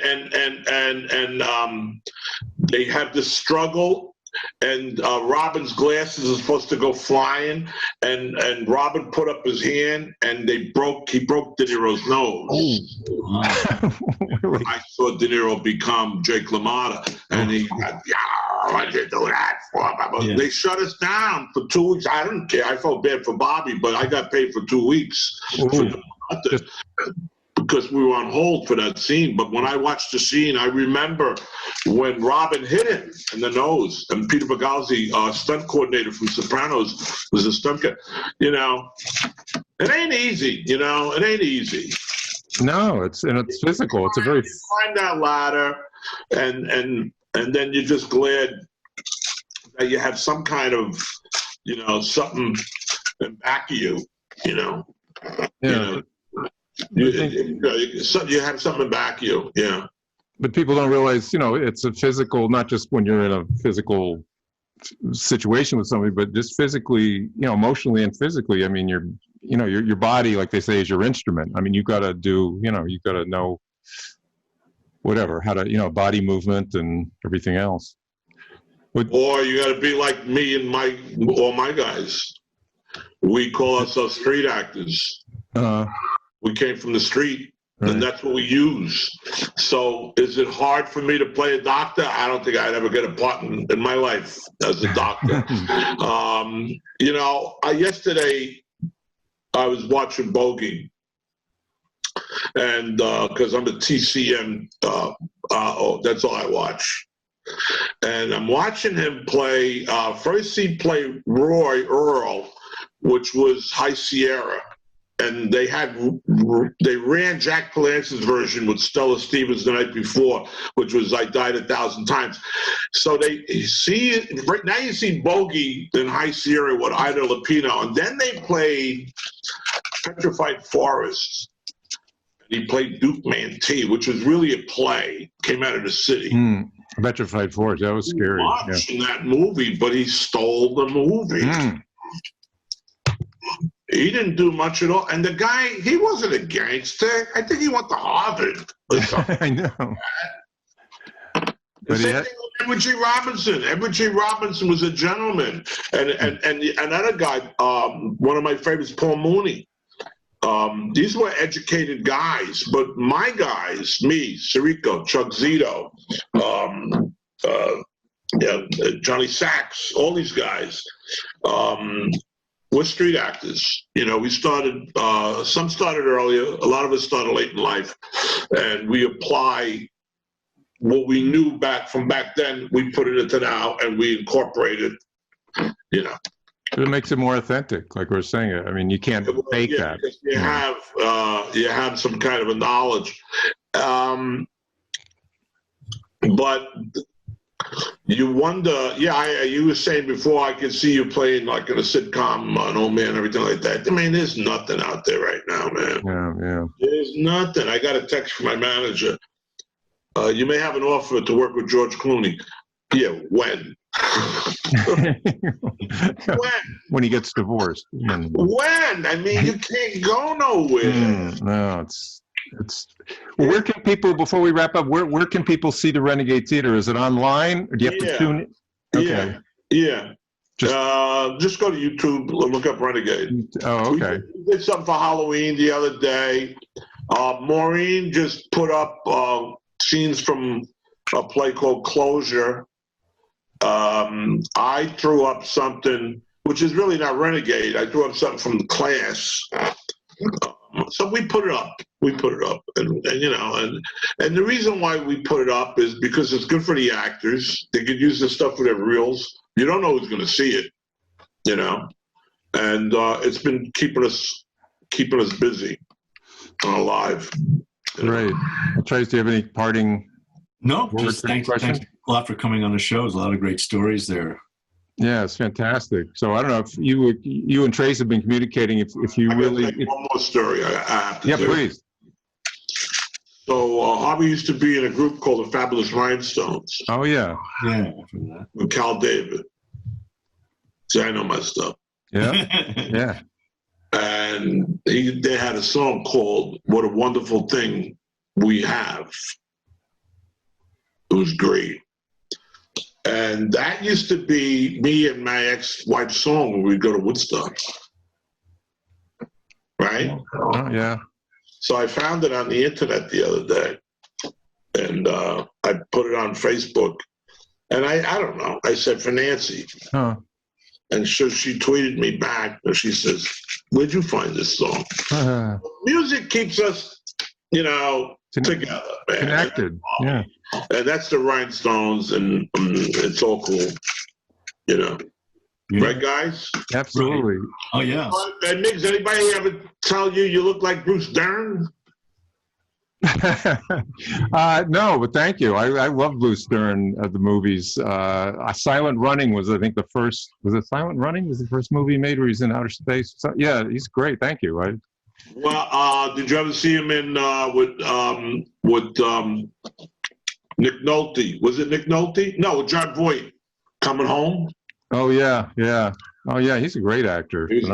Speaker 2: they have this struggle. And Robin's glasses are supposed to go flying, and Robin put up his hand, and he broke De Niro's nose.
Speaker 1: Really?
Speaker 2: I saw De Niro become Jake LaMotta, and he, why'd you do that for? Yeah. They shut us down for 2 weeks. I don't care. I felt bad for Bobby, but I got paid for 2 weeks because we were on hold for that scene. But when I watched the scene, I remember when Robin hit him in the nose, and Peter Boghousy, stunt coordinator from Sopranos, was a stunt guy. You know, it ain't easy. You know, it ain't easy.
Speaker 1: No, it's physical. It's a very,
Speaker 2: you climb that ladder, and then you're just glad that you have some kind of, you know, something in back of you. You know.
Speaker 1: yeah.
Speaker 2: You know, you have something back you, yeah.
Speaker 1: But people don't realize, you know, it's a physical, not just when you're in a physical situation with somebody, but just physically, you know, emotionally and physically. I mean, your body, like they say, is your instrument. I mean, you got to do, you know, you got to know whatever, how to, you know, body movement and everything else.
Speaker 2: Or you got to be like me and all my guys. We call ourselves street actors. We came from the street, and that's what we use. So is it hard for me to play a doctor? I don't think I'd ever get a part in my life as a doctor. You know, yesterday I was watching Bogey, and because I'm a TCM, that's all I watch. And I'm watching him play, first he played Roy Earl, which was High Sierra. And they ran Jack Palance's version with Stella Stevens the night before, which was I Died 1,000 Times. So right now you see Bogey in High Sierra with Ida Lupino, and then they played Petrified Forest. He played Duke Mantee, which was really a play, came out of the city.
Speaker 1: Petrified Forest, that was scary.
Speaker 2: Watching that movie, but he stole the movie. He didn't do much at all. And the guy, he wasn't a gangster. I think he went to Harvard or something.
Speaker 1: I know.
Speaker 2: The same thing with Edward G. Robinson. Edward G. Robinson was a gentleman. And another guy, one of my favorites, Paul Mooney. These were educated guys, but my guys, me, Sirico, Chuck Zito, Johnny Sachs, all these guys, we're street actors. You know, we started, some started earlier, a lot of us started late in life, and we apply what we knew back then, we put it into now, and we incorporate it, you know.
Speaker 1: It makes it more authentic, like we were saying. I mean, you can't fake that.
Speaker 2: You have some kind of a knowledge. But you wonder, you were saying before, I could see you playing like in a sitcom, an old man, everything like that. I mean, there's nothing out there right now, man.
Speaker 1: Yeah.
Speaker 2: There's nothing. I got a text from my manager. You may have an offer to work with George Clooney. Yeah, when?
Speaker 1: When he gets divorced.
Speaker 2: When? I mean, you can't go nowhere.
Speaker 1: No, it's. Well, where can people, before we wrap up, where can people see the Renegade Theater? Is it online, or do you have to tune in? Okay.
Speaker 2: Yeah. Just go to YouTube, look up Renegade.
Speaker 1: Oh, okay.
Speaker 2: We did something for Halloween the other day. Maureen just put up scenes from a play called Closure. I threw up something, which is really not Renegade. I threw up something from the class. So we put it up. And you know, and the reason why we put it up is because it's good for the actors. They could use this stuff for their reels. You don't know who's going to see it, you know, and it's been keeping us busy and alive.
Speaker 1: Right. Trace, do you have any parting?
Speaker 3: No, just thanks a lot for coming on the show. There's a lot of great stories there.
Speaker 1: Yeah, it's fantastic. So I don't know if you and Trace have been communicating. If you really,
Speaker 2: one more story I have to.
Speaker 1: Yeah, please.
Speaker 2: So Harvey used to be in a group called the Fabulous Rhinestones.
Speaker 1: Oh yeah.
Speaker 2: With Cal David. See, I know my stuff.
Speaker 1: Yeah.
Speaker 2: And they had a song called "What a Wonderful Thing We Have." It was great. And that used to be me and my ex-wife's song when we'd go to Woodstock. Right?
Speaker 1: Oh, yeah.
Speaker 2: So I found it on the internet the other day. And I put it on Facebook. And I don't know. I said, for Nancy.
Speaker 1: Huh.
Speaker 2: And so she tweeted me back. And she says, where'd you find this song? Music keeps us, you know, together, man.
Speaker 1: Connected, yeah.
Speaker 2: And that's the Rhinestones, and it's all cool, you know. Yeah. Right, guys?
Speaker 1: Absolutely.
Speaker 3: Right. Oh, yeah.
Speaker 2: And Miggs, anybody ever tell you look like Bruce Dern?
Speaker 1: No, but thank you. I love Bruce Dern of the movies. Silent Running was, I think, the first. Was it Silent Running? Was the first movie he made where he's in outer space? So, yeah, he's great. Thank you.
Speaker 2: Well, did you ever see him in with Nick Nolte? Was it Nick Nolte? No, with John Voight, Coming Home.
Speaker 1: Oh yeah. Oh yeah, he's a great actor.
Speaker 2: He's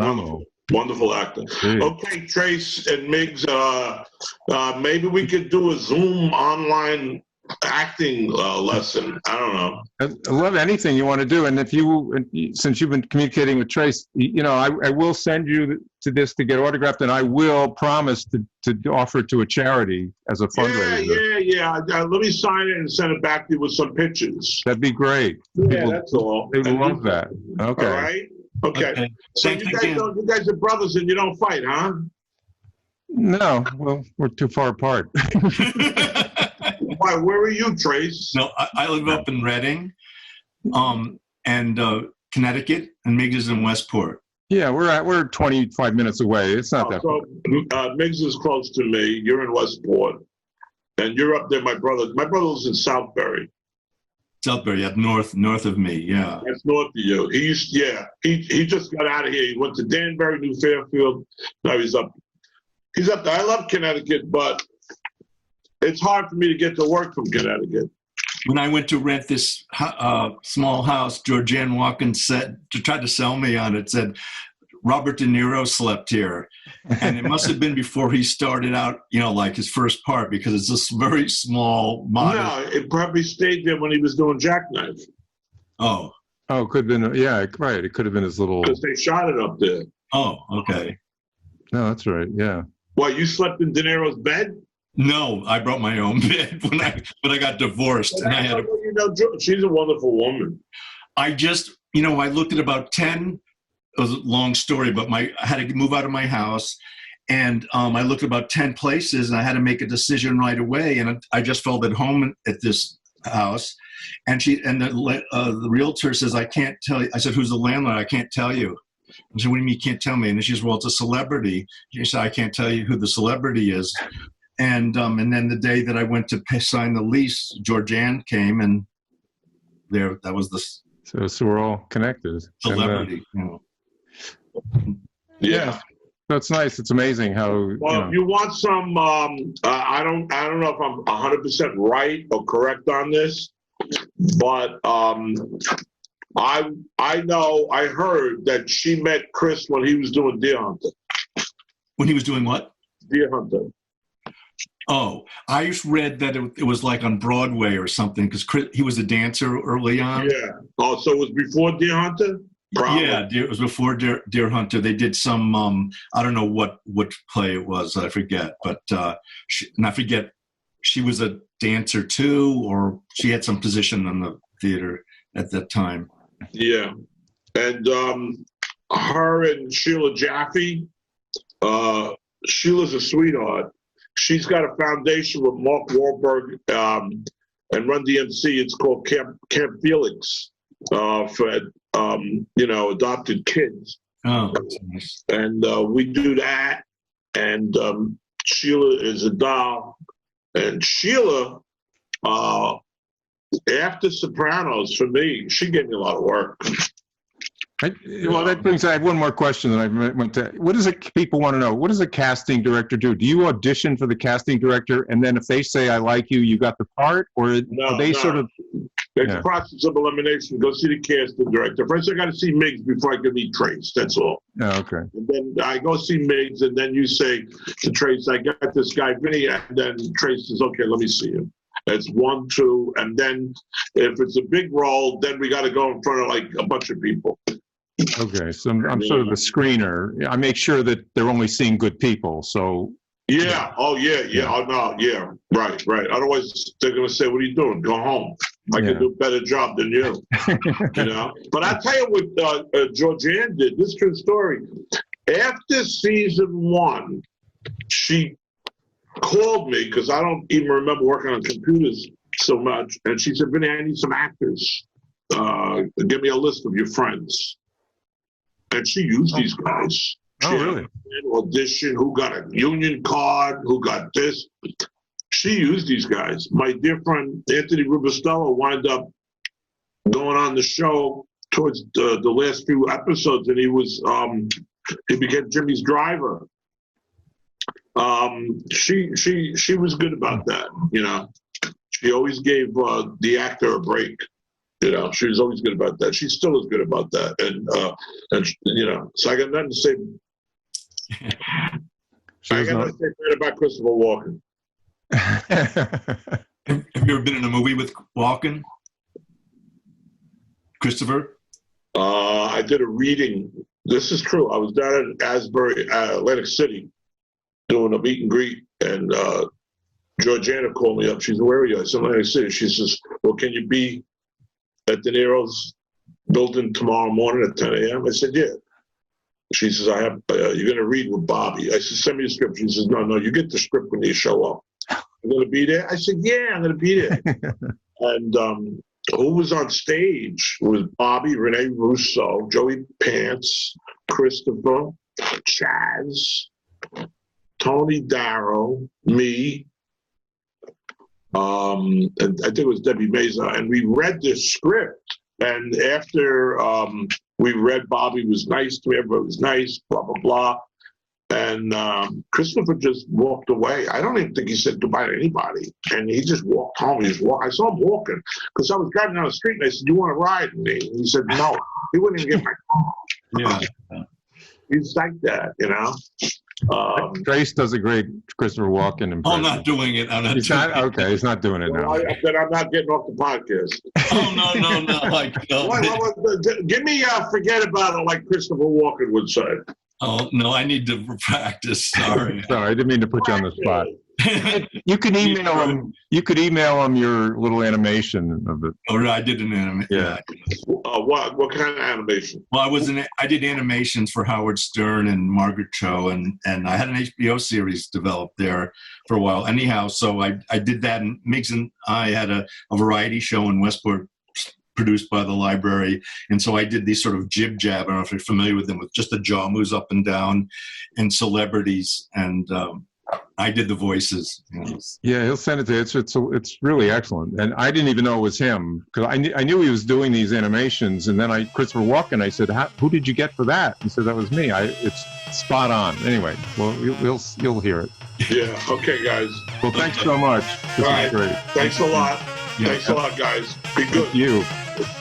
Speaker 2: wonderful actor. Jeez. Okay, Trace and Miggs, maybe we could do a Zoom online acting lesson. I don't know.
Speaker 1: I love anything you want to do, and since you've been communicating with Trace, you know, I will send you to this to get autographed, and I will promise to offer it to a charity as a fundraiser.
Speaker 2: Yeah. Let me sign it and send it back to you with some pictures.
Speaker 1: That'd be great.
Speaker 2: Yeah, that's all.
Speaker 1: They would love that. Okay.
Speaker 2: All right. Okay. So you guys are brothers and you don't fight, huh?
Speaker 1: No. Well, we're too far apart.
Speaker 2: Why? Where are you, Trace?
Speaker 3: No, I live up in Reading, and Connecticut, and Miggs is in Westport.
Speaker 1: Yeah, we're 25 minutes away. It's not that
Speaker 2: far. Miggs is close to me. You're in Westport, and you're up there. My brother lives in Southbury.
Speaker 3: Southbury, yeah, north of me. Yeah,
Speaker 2: that's north of you. He just got out of here. He went to Danbury, New Fairfield. Now he's up there. I love Connecticut, but it's hard for me to get to work from Connecticut.
Speaker 3: When I went to rent this small house, Georgianne Watkins tried to sell me on it, said, Robert De Niro slept here. And it must have been before he started out, like his first part, because it's this very small, modest.
Speaker 2: No, it probably stayed there when he was doing Jackknife.
Speaker 3: Oh,
Speaker 1: it could have been, yeah, right. It could have been his little.
Speaker 2: Because they shot it up there.
Speaker 3: Oh, okay.
Speaker 1: No, that's right. Yeah.
Speaker 2: What, you slept in De Niro's bed?
Speaker 3: No, I brought my own bed when I got divorced, and I had.
Speaker 2: She's a wonderful woman.
Speaker 3: I just, I looked at about 10. It was a long story, but I had to move out of my house, and I looked at about 10 places, and I had to make a decision right away. And I just felt at home at this house, and the realtor says, "I can't tell you." I said, "Who's the landlord?" "I can't tell you." I said, "What do you mean you can't tell me?" And she says, "Well, it's a celebrity." She said, "I can't tell you who the celebrity is." And then the day that I went to sign the lease, Georgianne came, and that was the
Speaker 1: So we're all connected.
Speaker 3: celebrity.
Speaker 2: Yeah.
Speaker 1: That's nice. It's amazing how.
Speaker 2: Well, if you want some, I don't know if I'm 100% right or correct on this, but I heard that she met Chris when he was doing Deer Hunter.
Speaker 3: When he was doing what?
Speaker 2: Deer Hunter.
Speaker 3: Oh, I just read that it was like on Broadway or something, because he was a dancer early on.
Speaker 2: Yeah. Oh, so it was before Deer Hunter? Probably.
Speaker 3: Yeah, it was before Deer Hunter. They did some, I don't know what play it was, I forget. But I forget, she was a dancer too, or she had some position in the theater at that time.
Speaker 2: Yeah. And her and Sheila Jaffe, Sheila's a sweetheart. She's got a foundation with Mark Wahlberg and Run DMC. It's called Camp Felix for adopted kids.
Speaker 3: Oh, that's nice.
Speaker 2: And we do that. And Sheila is a doll. And Sheila, after Sopranos, for me, she gave me a lot of work.
Speaker 1: That brings. I have one more question that I went to. What does people want to know? What does a casting director do? Do you audition for the casting director, and then if they say "I like you," you got the part, or are they sort of?
Speaker 2: It's a process of elimination. Go see the casting director. First, I got to see Miggs before I can meet Trace. That's all.
Speaker 1: Oh, okay.
Speaker 2: And then I go see Miggs, and then you say to Trace, "I got this guy Vinnie," and then Trace says, "Okay, let me see him." It's 1, 2, and then if it's a big role, then we got to go in front of like a bunch of people.
Speaker 1: Okay, so I'm sort of the screener. I make sure that they're only seeing good people. So
Speaker 2: yeah, oh yeah. Oh no, yeah, right. Otherwise, they're gonna say, "What are you doing? Go home. I can do a better job than you." But I tell you what, Georgianne did. This is a true story. After season 1, she called me because I don't even remember working on computers so much, and she said, "Vinnie, I need some actors. Give me a list of your friends." And she used these guys.
Speaker 1: Really?
Speaker 2: Audition, who got a union card, who got this. She used these guys. My dear friend Anthony Rubistello wound up going on the show towards the last few episodes, and he became Jimmy's driver. She was good about that. She always gave the actor a break. She was always good about that. She still is good about that. And so I got nothing to say. I got nothing to say bad about Christopher Walken.
Speaker 3: Have you ever been in a movie with Walken? Christopher?
Speaker 2: I did a reading. This is true. I was down in Asbury, Atlantic City, doing a meet and greet, and Georgianne called me up. She said, "Where are you?" I said, "Atlantic City." She says, "Well, can you be at De Niro's building tomorrow morning at 10 a.m.? I said, "Yeah." She says, "I have. You're going to read with Bobby." I said, "Send me the script." She says, No, you get the script when you show up." "I'm going to be there?" I said, "Yeah, I'm going to be there." And who was on stage was Bobby, Rene Russo, Joey Pants, Christopher, Chaz, Tony Darrow, me, and I think it was Debbie Meza, and we read this script. And after we read, Bobby was nice to me, everybody was nice, blah, blah, blah. And Christopher just walked away. I don't even think he said goodbye to anybody. And he just walked home. I saw him walking because I was driving down the street and I said, "You want to ride?" And he said, "No." He wouldn't even get my car.
Speaker 3: Yeah.
Speaker 2: He's like that, you know.
Speaker 1: Trace does a great Christopher Walken impression.
Speaker 3: I'm not doing it. I'm not
Speaker 1: He's
Speaker 3: doing
Speaker 1: not
Speaker 3: it.
Speaker 1: okay. He's not doing it now.
Speaker 2: Then I'm not getting off the podcast.
Speaker 3: Oh no! Like no.
Speaker 2: Give me forget about it, like Christopher Walken would say.
Speaker 3: Oh no! I need to practice. Sorry.
Speaker 1: Sorry, I didn't mean to put you on the spot. You could email him. You could email him your little animation of it.
Speaker 3: Oh, I did an animation.
Speaker 1: Yeah.
Speaker 2: What kind of animation?
Speaker 3: Well, I did animations for Howard Stern and Margaret Cho, and I had an HBO series developed there for a while. Anyhow, so I did that, and Miggs and I had a variety show in Westport produced by the library, and so I did these sort of jib jab. I don't know if you're familiar with them, with just the jaw moves up and down, and celebrities, and I did the voices. You know.
Speaker 1: Yeah, he'll send it to you. It's really excellent. And I didn't even know it was him because I knew he was doing these animations. And then Christopher Walken, I said, who did you get for that? He said, that was me. It's spot on. Anyway, well, you'll hear it.
Speaker 2: Yeah. Okay, guys.
Speaker 1: Well, thanks so much. This was great.
Speaker 2: Thanks a lot.
Speaker 3: Yeah.
Speaker 2: Thanks a lot, guys. Be good.
Speaker 1: Thank you.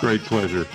Speaker 1: Great pleasure.